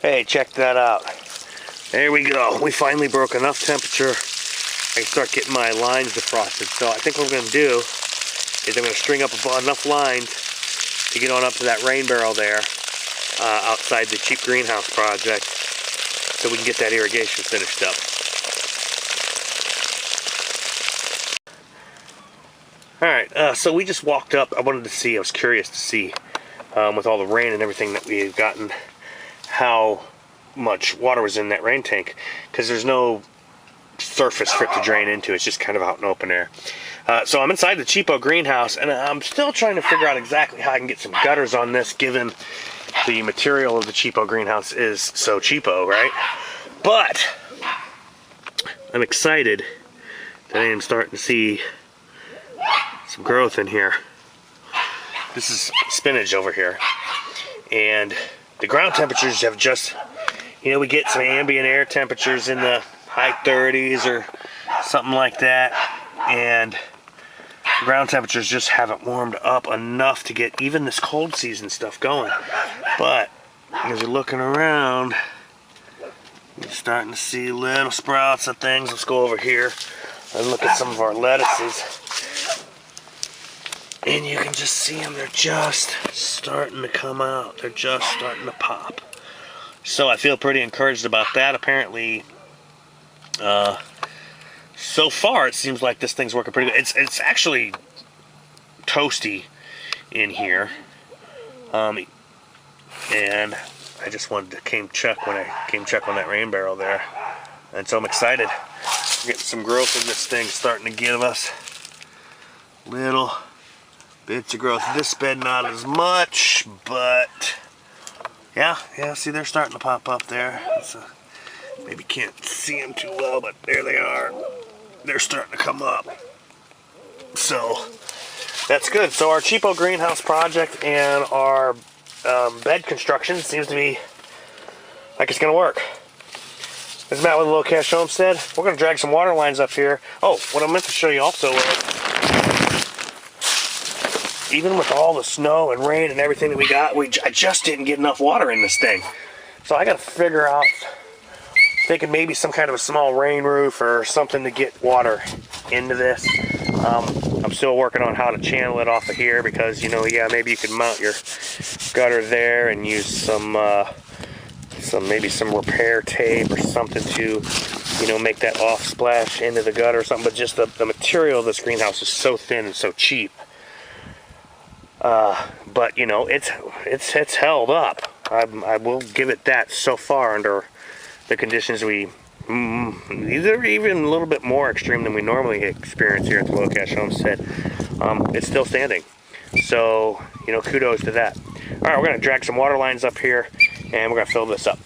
Hey, check that out. There we go. We finally broke enough temperature. I can start getting my lines defrosted. So I think what I'm going to do is I'm going to string up enough lines to get on up to that rain barrel there outside the cheap greenhouse project so we can get that irrigation finished up. Alright, so we just walked up. I wanted to see, I was curious to see with all the rain and everything that we had gotten, how much water was in that rain tank, because there's no surface for it to drain into. It's just kind of out in open air. So I'm inside the cheapo greenhouse, and I'm still trying to figure out exactly how I can get some gutters on this, given the material of the cheapo greenhouse is so cheapo, right? But I'm excited that I am starting to see some growth in here. This is spinach over here, and the ground temperatures have just, we get some ambient air temperatures in the high 30s or something like that, and the ground temperatures just haven't warmed up enough to get even this cold season stuff going. But as you're looking around, you're starting to see little sprouts of things. Let's go over here and look at some of our lettuces. And you can just see them, they're just starting to come out. They're just starting to pop. So I feel pretty encouraged about that. Apparently, so far it seems like this thing's working pretty good. It's actually toasty in here. And I just wanted to check on that rain barrel there. And so I'm excited. We're getting some growth in this thing, starting to give us little bits of growth. This bed not as much, but yeah, see, they're starting to pop up there. Maybe can't see them too well, but there they are. They're starting to come up. So that's good. So our cheapo greenhouse project and our bed construction seems to be like it's gonna work. This is Matt with Low Cash Homestead. We're gonna drag some water lines up here. Oh, what I meant to show you also was, even with all the snow and rain and everything that we got, I just didn't get enough water in this thing. So I got to figure out, thinking maybe some kind of a small rain roof or something to get water into this. I'm still working on how to channel it off of here, because, yeah, maybe you could mount your gutter there and use some repair tape or something to, make that off splash into the gutter or something. But just the material of this greenhouse is so thin and so cheap. But it's held up. I will give it that so far under the conditions these are even a little bit more extreme than we normally experience here at the Low Cash Homestead. It's still standing. So, kudos to that. Alright, we're going to drag some water lines up here, and we're going to fill this up.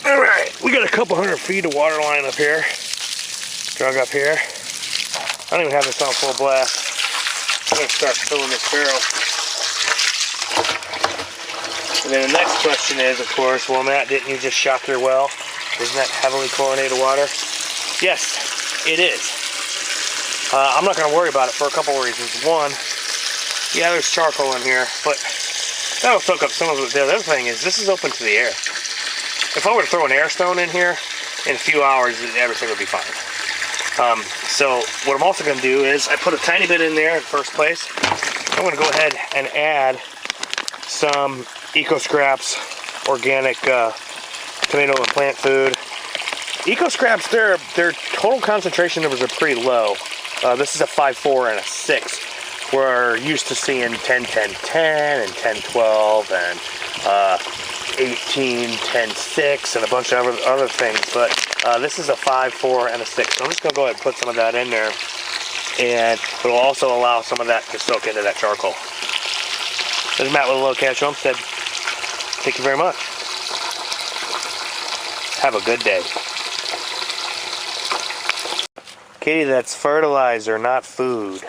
Alright, we got a couple 100 feet of water line up here. Drug up here. I don't even have this on full blast. I'm going to start filling this barrel. And then the next question is, of course, well, Matt, didn't you just shock your well? Isn't that heavily chlorinated water? Yes, it is. I'm not going to worry about it for a couple of reasons. One, yeah, there's charcoal in here, but that'll soak up some of it. The other thing is, this is open to the air. If I were to throw an air stone in here, in a few hours, everything would be fine. So what I'm also going to do is, I put a tiny bit in there in the first place. I'm going to go ahead and add some Eco Scraps organic tomato and plant food. Eco Scraps, their total concentration numbers are pretty low. This is a 5.4 and a 6. We're used to seeing 10-10-10 and 10-12 and 18-10-6 and a bunch of other things, but this is a 5.4 and a 6. So I'm just going to go ahead and put some of that in there, and it will also allow some of that to soak into that charcoal. This is Matt with Low Cash Homestead. Thank you very much. Have a good day. Kitty, that's fertilizer, not food.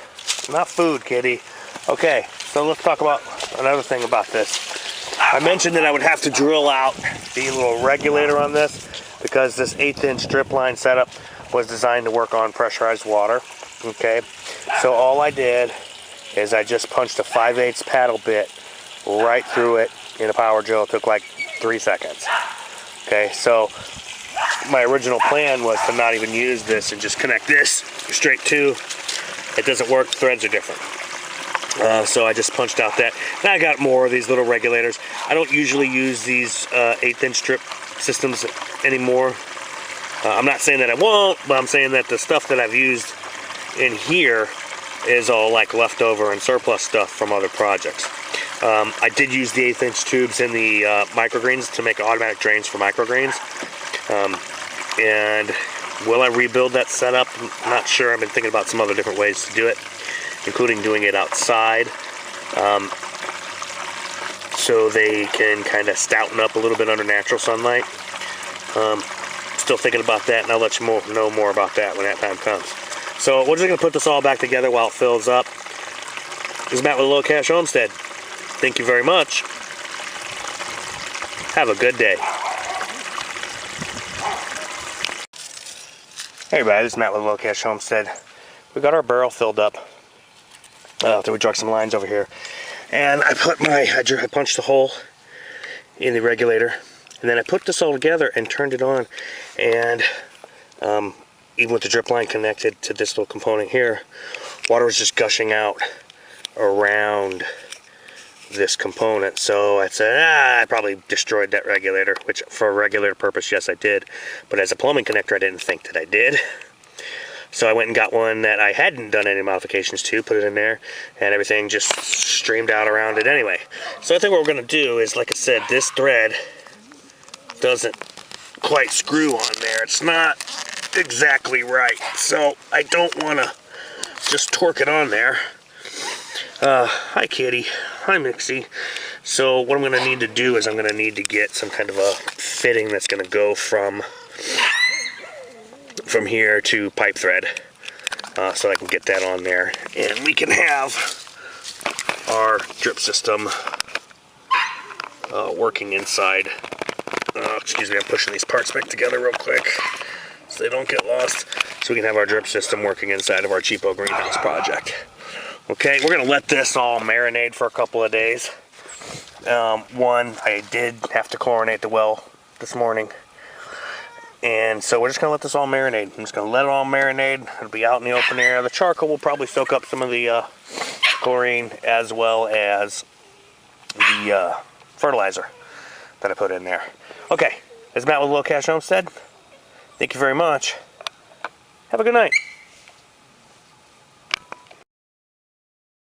Not food, Kitty. Okay, so let's talk about another thing about this. I mentioned that I would have to drill out the little regulator on this, because this 1/8" drip line setup was designed to work on pressurized water. Okay, so all I did is I just punched a 5/8 paddle bit right through it in a power drill. It took like 3 seconds. Okay, so my original plan was to not even use this and just connect this straight to. It doesn't work, threads are different. So I just punched out that. Now I got more of these little regulators. I don't usually use these 1/8" strip systems anymore. I'm not saying that I won't, but I'm saying that the stuff that I've used in here is all like leftover and surplus stuff from other projects. I did use the 1/8" tubes in the microgreens to make automatic drains for microgreens. And will I rebuild that setup? I'm not sure. I've been thinking about some other different ways to do it, including doing it outside, so they can kind of stouten up a little bit under natural sunlight. Still thinking about that, and I'll let you know more about that when that time comes. So we're just going to put this all back together while it fills up. This is Matt with Low Cash Homestead. Thank you very much. Have a good day. Hey everybody, this is Matt with Low Cash Homestead. We got our barrel filled up. Then we drug some lines over here. And I punched a hole in the regulator. And then I put this all together and turned it on. And even with the drip line connected to this little component here, water was just gushing out around this component. So I said, I probably destroyed that regulator, which for a regulator purpose, yes I did. But as a plumbing connector, I didn't think that I did. So I went and got one that I hadn't done any modifications to, put it in there, and everything just streamed out around it anyway. So I think what we're going to do is, like I said, this thread doesn't quite screw on there. It's not exactly right. So I don't want to just torque it on there. Hi Kitty. Hi Mixie. So what I'm going to need to do is I'm going to need to get some kind of a fitting that's going to go from here to pipe thread, so I can get that on there, and we can have our drip system working inside. Excuse me, I'm pushing these parts back together real quick so they don't get lost, so we can have our drip system working inside of our cheapo greenhouse project. Okay, we're going to let this all marinate for a couple of days. One, I did have to chlorinate the well this morning. And so we're just going to let this all marinate. I'm just going to let it all marinate. It'll be out in the open air. The charcoal will probably soak up some of the chlorine, as well as the fertilizer that I put in there. Okay, this is Matt with Low Cash Homestead. Thank you very much. Have a good night.